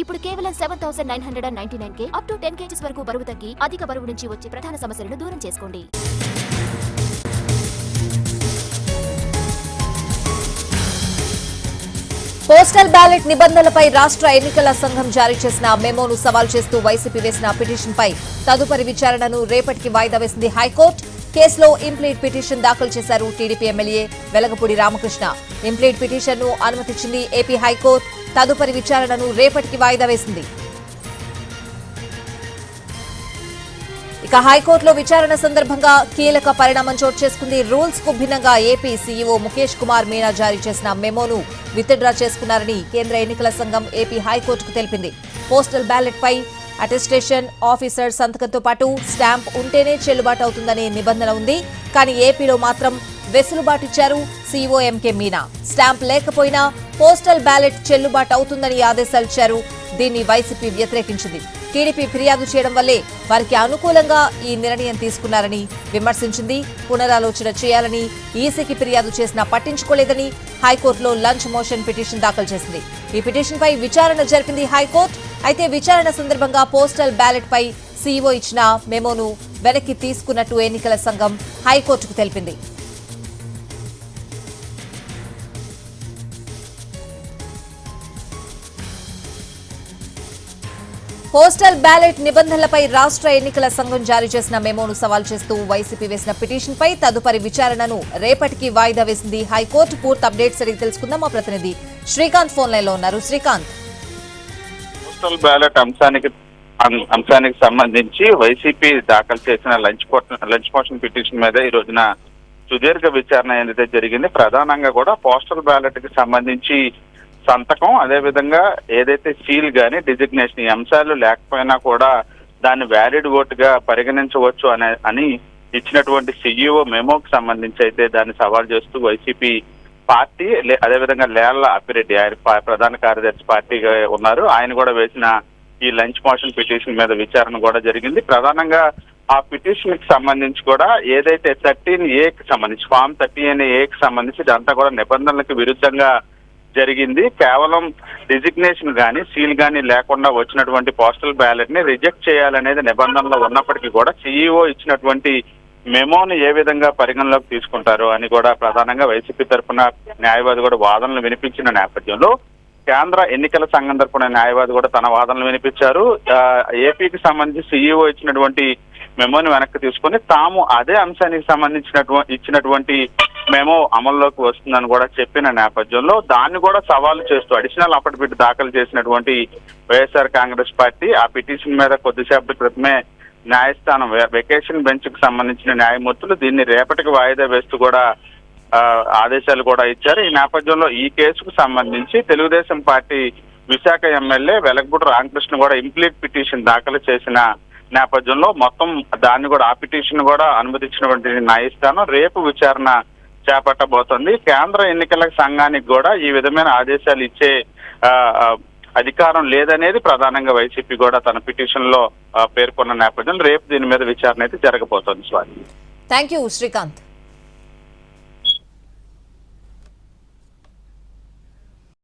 ఇప్పుడు కేవలం 7,999 up to 10 kgs వరకు బరువు తగ్గి అధిక బరువు నుంచి వచ్చే ప్రధాన సమస్యలను దూరం చేసుకోండి. పోస్టల్ బ్యాలెట్ నిబంధనలపై రాష్ట్ర ఎన్నికల సంఘం జారీ చేసిన మెమోను సవాల్ చేస్తూ వైసీపీ వేసిన పిటిషన్పై తదుపరి విచారణను రేపటికి వాయిదా వేసింది హైకోర్టు. కేసులో ఇంప్లీడ్ పిటిషన్ దాఖలు చేశారు TDP MLA Velagapudi Ramakrishna. Implead పిటిషన్ను అనుమతించింది ఏపీ హైకోర్టు. తదుపరి విచారణను రేపటికి వాయిదా వేసింది. ఇక హైకోర్టులో విచారణ సందర్భంగా కీలక పరిణామం చోటు చేసుకుంది. రూల్స్ కు భిన్నంగా ఏపీ సీఈఓ ముఖేష్ కుమార్ మీనా జారీ చేసిన మెమోను విత్డ్రా చేసుకున్నారని కేంద్ర ఎన్నికల సంఘం ఏపీ హైకోర్టుకు తెలిపింది. పోస్టల్ బ్యాలెట్ పై అటెస్టేషన్ ఆఫీసర్ సంతకంతో పాటు స్టాంప్ ఉంటేనే చెల్లుబాటు అవుతుందనే నిబంధన ఉంది. కానీ ఏపీలో మాత్రం వెసులుబాటు ఇచ్చారు సీఈఓ ఎంకే మీనా. స్టాంప్ లేకపోయినా పోస్టల్ బ్యాలెట్ చెల్లుబాటు అవుతుందని ఆదేశాలు ఇచ్చారు. దీన్ని వైసీపీ వ్యతిరేకించింది. టీడీపీ ఫిర్యాదు చేయడం వల్లే వారికి అనుకూలంగా ఈ నిర్ణయం తీసుకున్నారని విమర్శించింది. పునరాలోచన చేయాలని ఈసీకి ఫిర్యాదు చేసినా పట్టించుకోలేదని హైకోర్టులో లంచ్ మోషన్ పిటిషన్ దాఖలు చేసింది. ఈ పిటిషన్పై విచారణ జరిపింది హైకోర్టు. అయితే విచారణ సందర్భంగా పోస్టల్ బ్యాలెట్ పై సీఈఓ ఇచ్చిన మెమోను వెనక్కి తీసుకున్నట్టు ఎన్నికల సంఘం హైకోర్టుకు తెలిపింది. పోస్టల్ బ్యాలెట్ నిబంధనలపై రాష్ట్ర ఎన్నికల సంఘం జారీ చేసిన మెమోను సవాల్ చేస్తూ వైసీపీ వేసిన పిటిషన్పై తదుపరి విచారణను రేపటికి వాయిదా వేసింది హైకోర్టు. పూర్తి అప్డేట్స్ అడిగి తెలుసుకుందాం. మా ప్రతినిధి శ్రీకాంత్ ఫోన్ లైన్ లో ఉన్నారు. శ్రీకాంత్, పోస్టల్ బ్యాలెట్ అంశానికి సంబంధించి వైసీపీ దాఖలు చేసిన లంచ్ మోషన్ పిటిషన్ మీద ఈ రోజున సుదీర్ఘ విచారణ ఏదైతే జరిగింది. ప్రధానంగా కూడా పోస్టల్ బ్యాలెట్ కి సంబంధించి సంతకం, అదేవిధంగా ఏదైతే సీల్ గాని డిజిగ్నేషన్ ఈ అంశాలు లేకపోయినా కూడా దాన్ని వ్యాలిడ్ ఓటుగా పరిగణించవచ్చు అని ఇచ్చినటువంటి సీఈఓ మెమోకి సంబంధించి అయితే దాన్ని సవాల్ చేస్తూ వైసీపీ పార్టీ, అదేవిధంగా లేళ్ల అప్పిరెడ్డి ఆయన ప్రధాన కార్యదర్శి పార్టీగా ఉన్నారు, ఆయన కూడా వేసిన ఈ లంచ్ మోషన్ పిటిషన్ మీద విచారణ కూడా జరిగింది. ప్రధానంగా ఆ పిటిషన్ కి సంబంధించి కూడా ఏదైతే 13A సంబంధించి ఫామ్ 13A సంబంధించి ఇదంతా కూడా నిబంధనలకు విరుద్ధంగా జరిగింది. కేవలం డిజిగ్నేషన్ గానీ సీల్ గానీ లేకుండా వచ్చినటువంటి పోస్టల్ బ్యాలెట్ ని రిజెక్ట్ చేయాలనేది నిబంధనలో ఉన్నప్పటికీ కూడా సీఈఓ ఇచ్చినటువంటి మెమోని ఏ విధంగా పరిగణలోకి తీసుకుంటారు అని కూడా ప్రధానంగా వైసీపీ తరఫున న్యాయవాది కూడా వాదనలు వినిపించిన నేపథ్యంలో కేంద్ర ఎన్నికల సంఘం తరఫున న్యాయవాది కూడా తన వాదనలు వినిపించారు. ఏపీకి సంబంధించి సీఈఓ ఇచ్చినటువంటి మెమోని వెనక్కి తీసుకొని తాము అదే అంశానికి ఇచ్చినటువంటి మెమో అమల్లోకి వస్తుందని కూడా చెప్పిన నేపథ్యంలో దాన్ని కూడా సవాలు చేస్తూ అడిషనల్ అఫిడవిట్ దాఖలు చేసినటువంటి వైఎస్ఆర్ కాంగ్రెస్ పార్టీ ఆ పిటిషన్ మీద కొద్దిసేపటి క్రితమే న్యాయస్థానం వెకేషన్ బెంచ్ కు సంబంధించిన న్యాయమూర్తులు దీన్ని రేపటికి వాయిదా వేస్తూ కూడా ఆదేశాలు కూడా ఇచ్చారు. ఈ నేపథ్యంలో ఈ కేసుకు సంబంధించి తెలుగుదేశం పార్టీ విశాఖ ఎమ్మెల్యే వెలగపూడి రామకృష్ణ కూడా ఇంప్లీట్ పిటిషన్ దాఖలు చేసిన నేపథ్యంలో మొత్తం దాన్ని కూడా ఆ పిటిషన్ కూడా అనుమతించినటువంటి న్యాయస్థానం రేపు విచారణ చేపట్టబోతోంది. కేంద్ర ఎన్నికల సంఘానికి కూడా ఈ విధమైన ఆదేశాలు ఇచ్చే అధికారం లేదనేది ప్రధానంగా వైసీపీ కూడా తన పిటిషన్ లో పేర్కొన్న నేపథ్యంలో రేపు దీని మీద విచారణ అయితే జరగబోతోంది. Thank you Srikanth.